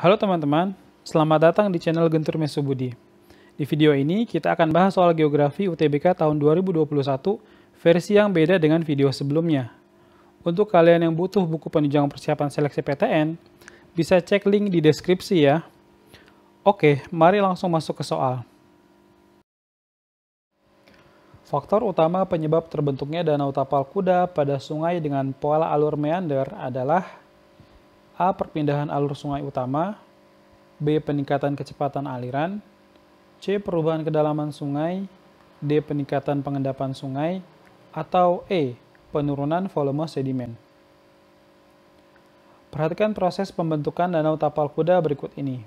Halo teman-teman, selamat datang di channel Gentur Mesubudi. Di video ini kita akan bahas soal geografi UTBK tahun 2021 versi yang beda dengan video sebelumnya. Untuk kalian yang butuh buku penunjang persiapan seleksi PTN, bisa cek link di deskripsi ya. Oke, mari langsung masuk ke soal. Faktor utama penyebab terbentuknya danau tapal kuda pada sungai dengan pola alur meander adalah A. Perpindahan alur sungai utama, B. Peningkatan kecepatan aliran, C. Perubahan kedalaman sungai, D. Peningkatan pengendapan sungai, atau E. Penurunan volume sedimen. Perhatikan proses pembentukan danau tapal kuda berikut ini.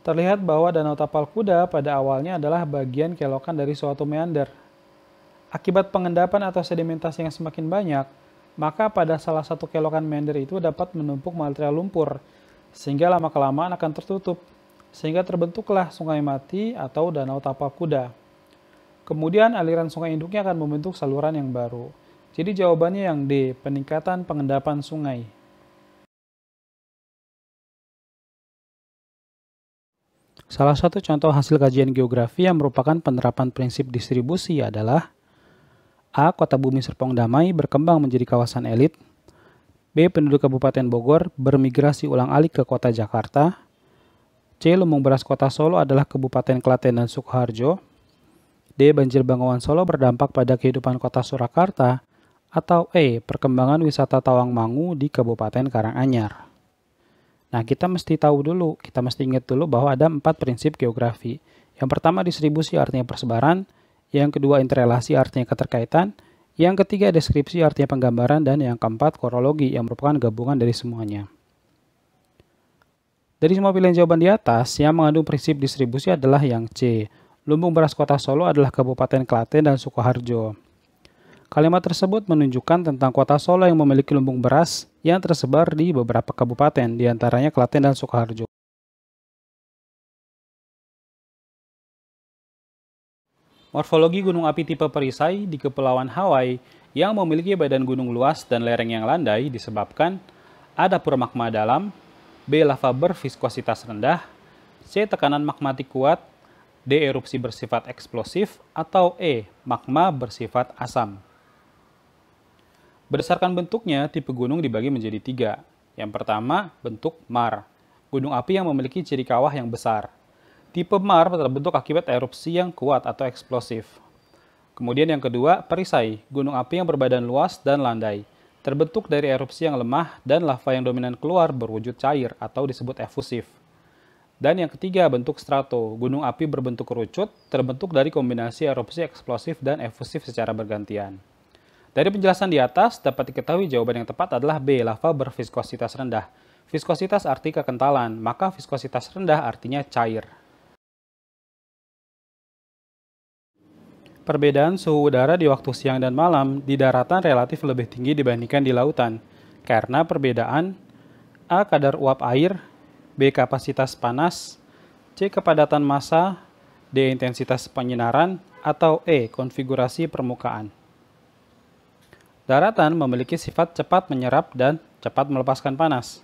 Terlihat bahwa danau tapal kuda pada awalnya adalah bagian kelokan dari suatu meander. Akibat pengendapan atau sedimentasi yang semakin banyak, maka pada salah satu kelokan meander itu dapat menumpuk material lumpur, sehingga lama-kelamaan akan tertutup, sehingga terbentuklah sungai mati atau danau tapal kuda. Kemudian aliran sungai induknya akan membentuk saluran yang baru. Jadi jawabannya yang D, peningkatan pengendapan sungai. Salah satu contoh hasil kajian geografi yang merupakan penerapan prinsip distribusi adalah A. Kota Bumi Serpong Damai berkembang menjadi kawasan elit. B. Penduduk Kabupaten Bogor bermigrasi ulang-alik ke kota Jakarta. C. Lumbung beras kota Solo adalah Kabupaten Klaten dan Sukoharjo. D. Banjir Bengawan Solo berdampak pada kehidupan kota Surakarta. Atau E. Perkembangan wisata Tawangmangu di Kabupaten Karanganyar. Nah, kita mesti ingat dulu bahwa ada 4 prinsip geografi. Yang pertama distribusi artinya persebaran. Yang kedua interrelasi artinya keterkaitan, yang ketiga deskripsi artinya penggambaran, dan yang keempat korologi yang merupakan gabungan dari semuanya. Dari semua pilihan jawaban di atas, yang mengandung prinsip distribusi adalah yang C. Lumbung beras kota Solo adalah Kabupaten Klaten dan Sukoharjo. Kalimat tersebut menunjukkan tentang kota Solo yang memiliki lumbung beras yang tersebar di beberapa kabupaten, diantaranya Klaten dan Sukoharjo. Morfologi gunung api tipe perisai di Kepulauan Hawaii yang memiliki badan gunung luas dan lereng yang landai disebabkan A. Dapur magma dalam, B. Lava berviskositas rendah, C. Tekanan magmatik kuat, D. Erupsi bersifat eksplosif, atau E. Magma bersifat asam. Berdasarkan bentuknya, tipe gunung dibagi menjadi 3. Yang pertama, bentuk mar, gunung api yang memiliki ciri kawah yang besar. Tipe mar terbentuk akibat erupsi yang kuat atau eksplosif. Kemudian yang kedua, perisai, gunung api yang berbadan luas dan landai. Terbentuk dari erupsi yang lemah dan lava yang dominan keluar berwujud cair atau disebut efusif. Dan yang ketiga, bentuk strato, gunung api berbentuk kerucut, terbentuk dari kombinasi erupsi eksplosif dan efusif secara bergantian. Dari penjelasan di atas, dapat diketahui jawaban yang tepat adalah B, lava berviskositas rendah. Viskositas arti kekentalan, maka viskositas rendah artinya cair. Perbedaan suhu udara di waktu siang dan malam di daratan relatif lebih tinggi dibandingkan di lautan, karena perbedaan A. Kadar uap air, B. Kapasitas panas, C. Kepadatan massa, D. Intensitas penyinaran, atau E. Konfigurasi permukaan. Daratan memiliki sifat cepat menyerap dan cepat melepaskan panas,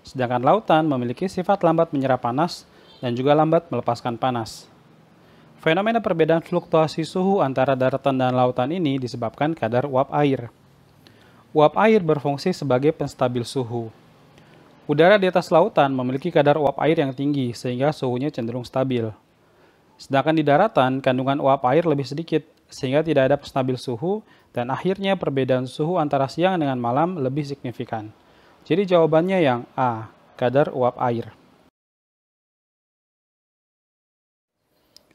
sedangkan lautan memiliki sifat lambat menyerap panas dan juga lambat melepaskan panas. Fenomena perbedaan fluktuasi suhu antara daratan dan lautan ini disebabkan kadar uap air. Uap air berfungsi sebagai penstabil suhu. Udara di atas lautan memiliki kadar uap air yang tinggi sehingga suhunya cenderung stabil. Sedangkan di daratan, kandungan uap air lebih sedikit sehingga tidak ada penstabil suhu dan akhirnya perbedaan suhu antara siang dengan malam lebih signifikan. Jadi jawabannya yang A, kadar uap air.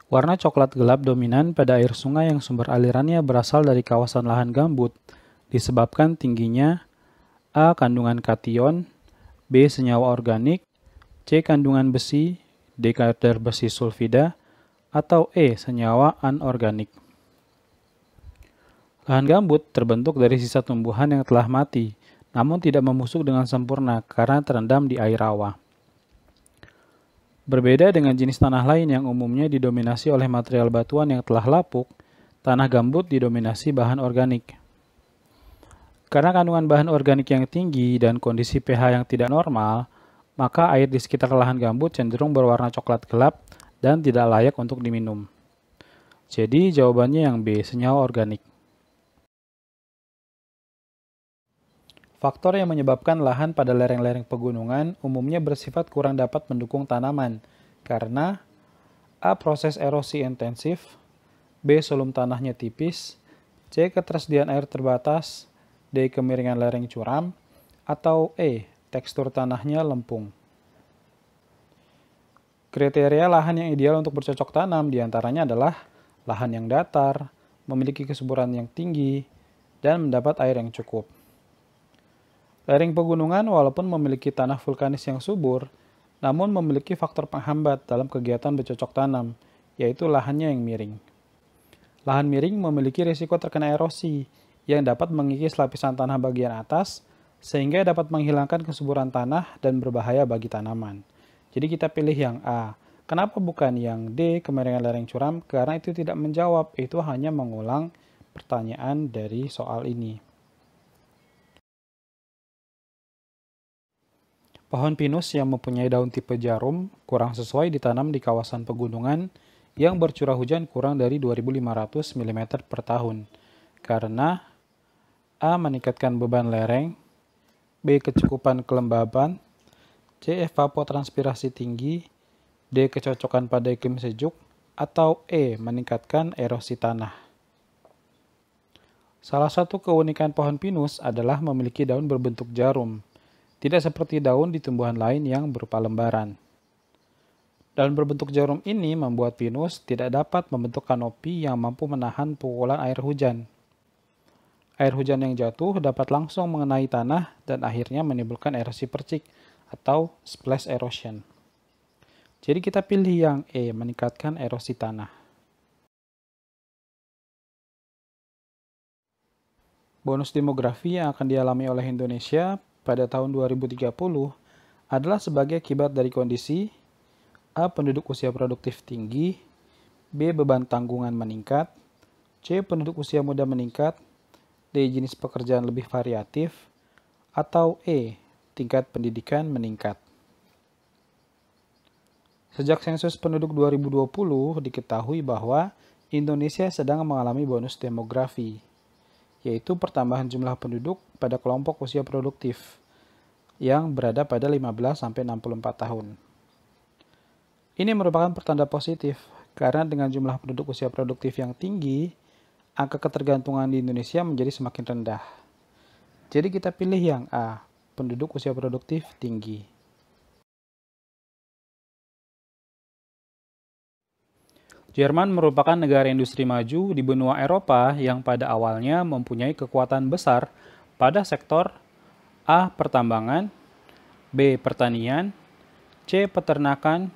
Warna coklat gelap dominan pada air sungai yang sumber alirannya berasal dari kawasan lahan gambut, disebabkan tingginya A. Kandungan kation, B. Senyawa organik, C. Kandungan besi, D. Kadar besi sulfida, atau E. Senyawa anorganik. Lahan gambut terbentuk dari sisa tumbuhan yang telah mati, namun tidak membusuk dengan sempurna karena terendam di air rawa. Berbeda dengan jenis tanah lain yang umumnya didominasi oleh material batuan yang telah lapuk, tanah gambut didominasi bahan organik. Karena kandungan bahan organik yang tinggi dan kondisi pH yang tidak normal, maka air di sekitar lahan gambut cenderung berwarna coklat gelap dan tidak layak untuk diminum. Jadi jawabannya yang B, senyawa organik. Faktor yang menyebabkan lahan pada lereng-lereng pegunungan umumnya bersifat kurang dapat mendukung tanaman, karena A. Proses erosi intensif, B. Sulum tanahnya tipis, C. Ketersediaan air terbatas, D. Kemiringan lereng curam, atau E. Tekstur tanahnya lempung. Kriteria lahan yang ideal untuk bercocok tanam diantaranya adalah lahan yang datar, memiliki kesuburan yang tinggi, dan mendapat air yang cukup. Lereng pegunungan walaupun memiliki tanah vulkanis yang subur, namun memiliki faktor penghambat dalam kegiatan bercocok tanam, yaitu lahannya yang miring. Lahan miring memiliki risiko terkena erosi, yang dapat mengikis lapisan tanah bagian atas, sehingga dapat menghilangkan kesuburan tanah dan berbahaya bagi tanaman. Jadi kita pilih yang A. Kenapa bukan yang D, kemiringan lereng curam? Karena itu tidak menjawab, itu hanya mengulang pertanyaan dari soal ini. Pohon pinus yang mempunyai daun tipe jarum kurang sesuai ditanam di kawasan pegunungan yang bercurah hujan kurang dari 2.500 mm per tahun. Karena A. Meningkatkan beban lereng, B. Kecukupan kelembaban, C. Evapotranspirasi tinggi, D. Kecocokan pada iklim sejuk, atau E. Meningkatkan erosi tanah. Salah satu keunikan pohon pinus adalah memiliki daun berbentuk jarum. Tidak seperti daun di tumbuhan lain yang berupa lembaran. Daun berbentuk jarum ini membuat pinus tidak dapat membentuk kanopi yang mampu menahan pukulan air hujan. Air hujan yang jatuh dapat langsung mengenai tanah dan akhirnya menimbulkan erosi percik atau splash erosion. Jadi kita pilih yang E, meningkatkan erosi tanah. Bonus demografi yang akan dialami oleh Indonesia pada tahun 2030 adalah sebagai akibat dari kondisi A. Penduduk usia produktif tinggi, B. Beban tanggungan meningkat, C. Penduduk usia muda meningkat, D. Jenis pekerjaan lebih variatif, atau E. Tingkat pendidikan meningkat. Sejak sensus penduduk 2020 diketahui bahwa Indonesia sedang mengalami bonus demografi, yaitu pertambahan jumlah penduduk pada kelompok usia produktif yang berada pada 15-64 tahun. Ini merupakan pertanda positif karena dengan jumlah penduduk usia produktif yang tinggi, angka ketergantungan di Indonesia menjadi semakin rendah. Jadi kita pilih yang A, penduduk usia produktif tinggi. Jerman merupakan negara industri maju di benua Eropa yang pada awalnya mempunyai kekuatan besar pada sektor A. Pertambangan, B. Pertanian, C. Peternakan,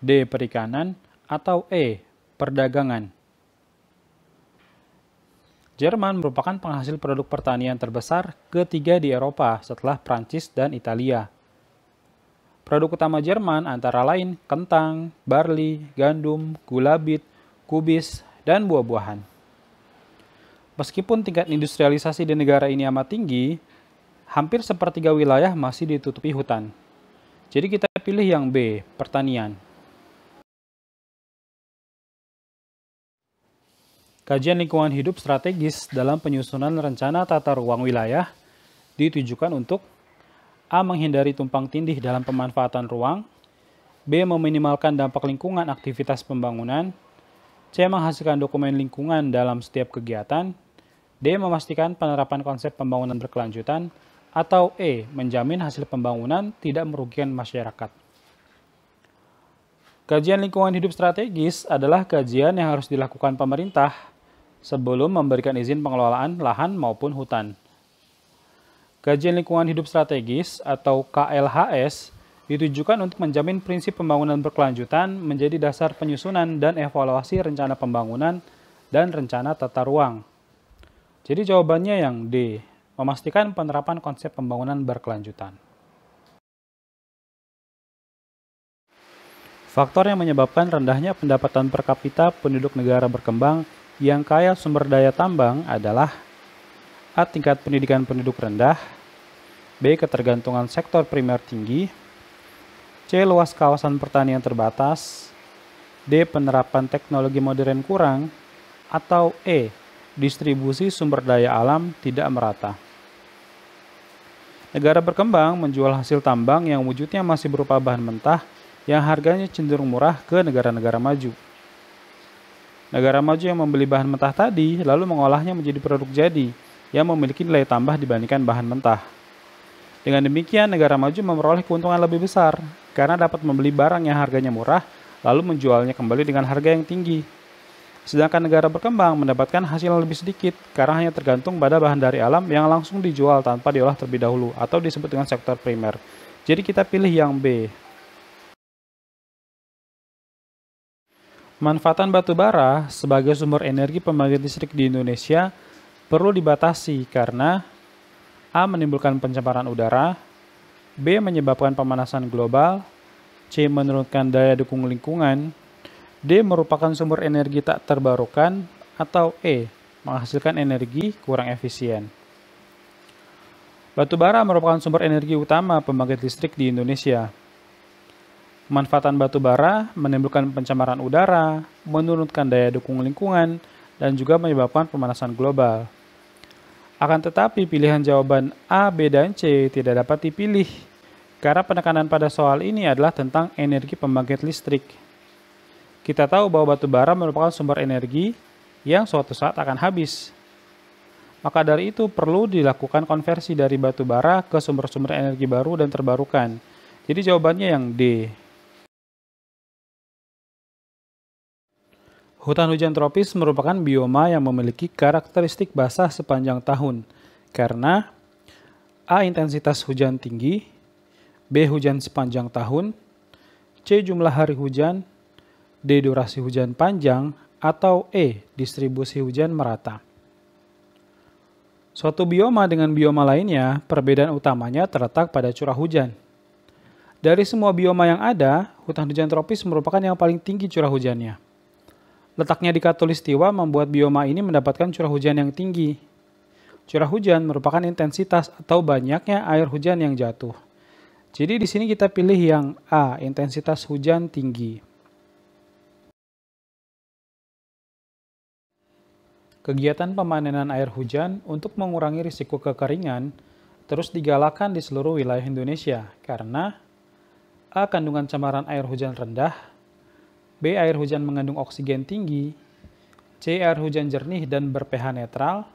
D. Perikanan, atau E. Perdagangan. Jerman merupakan penghasil produk pertanian terbesar ketiga di Eropa setelah Prancis dan Italia. Produk utama Jerman antara lain kentang, barley, gandum, gula bit, kubis, dan buah-buahan. Meskipun tingkat industrialisasi di negara ini amat tinggi, hampir sepertiga wilayah masih ditutupi hutan. Jadi kita pilih yang B, pertanian. Kajian lingkungan hidup strategis dalam penyusunan rencana tata ruang wilayah ditujukan untuk A. Menghindari tumpang tindih dalam pemanfaatan ruang, B. Meminimalkan dampak lingkungan aktivitas pembangunan, C. Menghasilkan dokumen lingkungan dalam setiap kegiatan, D. Memastikan penerapan konsep pembangunan berkelanjutan, atau E. Menjamin hasil pembangunan tidak merugikan masyarakat. Kajian lingkungan hidup strategis adalah kajian yang harus dilakukan pemerintah sebelum memberikan izin pengelolaan lahan maupun hutan. Kajian lingkungan hidup strategis atau KLHS ditujukan untuk menjamin prinsip pembangunan berkelanjutan menjadi dasar penyusunan dan evaluasi rencana pembangunan dan rencana tata ruang. Jadi jawabannya yang D, memastikan penerapan konsep pembangunan berkelanjutan. Faktor yang menyebabkan rendahnya pendapatan per kapita penduduk negara berkembang yang kaya sumber daya tambang adalah A. Tingkat pendidikan penduduk rendah, B. Ketergantungan sektor primer tinggi, C. Luas kawasan pertanian terbatas. D. Penerapan teknologi modern kurang. Atau E. Distribusi sumber daya alam tidak merata. Negara berkembang menjual hasil tambang yang wujudnya masih berupa bahan mentah yang harganya cenderung murah ke negara-negara maju. Negara maju yang membeli bahan mentah tadi lalu mengolahnya menjadi produk jadi yang memiliki nilai tambah dibandingkan bahan mentah. Dengan demikian, negara maju memperoleh keuntungan lebih besar karena dapat membeli barang yang harganya murah lalu menjualnya kembali dengan harga yang tinggi. Sedangkan negara berkembang mendapatkan hasil yang lebih sedikit karena hanya tergantung pada bahan dari alam yang langsung dijual tanpa diolah terlebih dahulu atau disebut dengan sektor primer. Jadi kita pilih yang B. Manfaatan batu bara sebagai sumber energi pembangkit listrik di Indonesia perlu dibatasi karena A. Menimbulkan pencemaran udara, B. Menyebabkan pemanasan global, C. Menurunkan daya dukung lingkungan, D. Merupakan sumber energi tak terbarukan, atau E. Menghasilkan energi kurang efisien. Batu bara merupakan sumber energi utama pembangkit listrik di Indonesia. Manfaatan batu bara menimbulkan pencemaran udara, menurunkan daya dukung lingkungan, dan juga menyebabkan pemanasan global. Akan tetapi pilihan jawaban A, B, dan C tidak dapat dipilih karena penekanan pada soal ini adalah tentang energi pembangkit listrik. Kita tahu bahwa batu bara merupakan sumber energi yang suatu saat akan habis. Maka dari itu perlu dilakukan konversi dari batu bara ke sumber-sumber energi baru dan terbarukan. Jadi jawabannya yang D. Hutan hujan tropis merupakan bioma yang memiliki karakteristik basah sepanjang tahun karena A. Intensitas hujan tinggi, B. Hujan sepanjang tahun, C. Jumlah hari hujan, D. Durasi hujan panjang, atau E. Distribusi hujan merata. Suatu bioma dengan bioma lainnya, perbedaan utamanya terletak pada curah hujan. Dari semua bioma yang ada, hutan hujan tropis merupakan yang paling tinggi curah hujannya. Letaknya di Khatulistiwa membuat bioma ini mendapatkan curah hujan yang tinggi. Curah hujan merupakan intensitas atau banyaknya air hujan yang jatuh. Jadi di sini kita pilih yang A, intensitas hujan tinggi. Kegiatan pemanenan air hujan untuk mengurangi risiko kekeringan terus digalakan di seluruh wilayah Indonesia karena A. Kandungan cemaran air hujan rendah, B. Air hujan mengandung oksigen tinggi, C. Air hujan jernih dan ber-pH netral,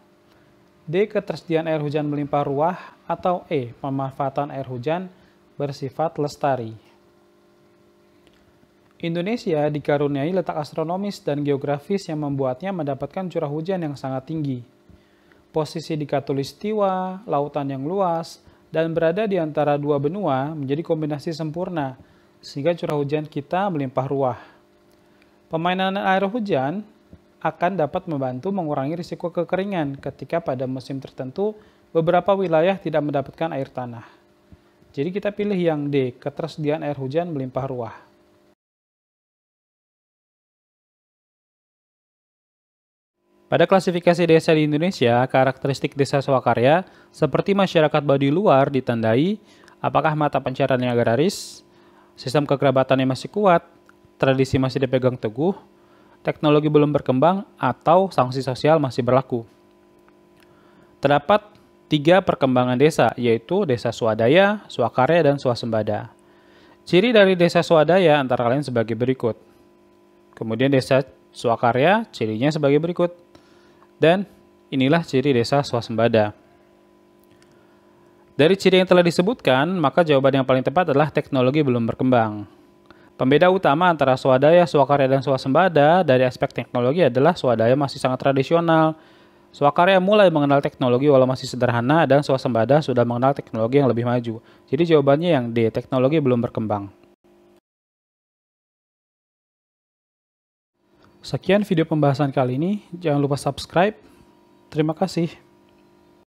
D. Ketersediaan air hujan melimpah ruah, atau E. Pemanfaatan air hujan bersifat lestari. Indonesia dikaruniai letak astronomis dan geografis yang membuatnya mendapatkan curah hujan yang sangat tinggi. Posisi di Khatulistiwa, lautan yang luas, dan berada di antara dua benua menjadi kombinasi sempurna, sehingga curah hujan kita melimpah ruah. Pemainan air hujan akan dapat membantu mengurangi risiko kekeringan ketika pada musim tertentu beberapa wilayah tidak mendapatkan air tanah. Jadi kita pilih yang D, ketersediaan air hujan melimpah ruah. Pada klasifikasi desa di Indonesia, karakteristik desa swakarya seperti masyarakat Baduy luar ditandai apakah mata pencahariannya agraris, sistem kekerabatannya masih kuat, tradisi masih dipegang teguh, teknologi belum berkembang, atau sanksi sosial masih berlaku. Terdapat 3 perkembangan desa, yaitu desa swadaya, swakarya, dan swasembada. Ciri dari desa swadaya antara lain sebagai berikut. Kemudian desa swakarya, cirinya sebagai berikut. Dan inilah ciri desa swasembada. Dari ciri yang telah disebutkan, maka jawaban yang paling tepat adalah teknologi belum berkembang. Pembeda utama antara swadaya, swakarya, dan swasembada dari aspek teknologi adalah swadaya masih sangat tradisional. Swakarya mulai mengenal teknologi walau masih sederhana dan swasembada sudah mengenal teknologi yang lebih maju. Jadi jawabannya yang D, teknologi belum berkembang. Sekian video pembahasan kali ini. Jangan lupa subscribe. Terima kasih.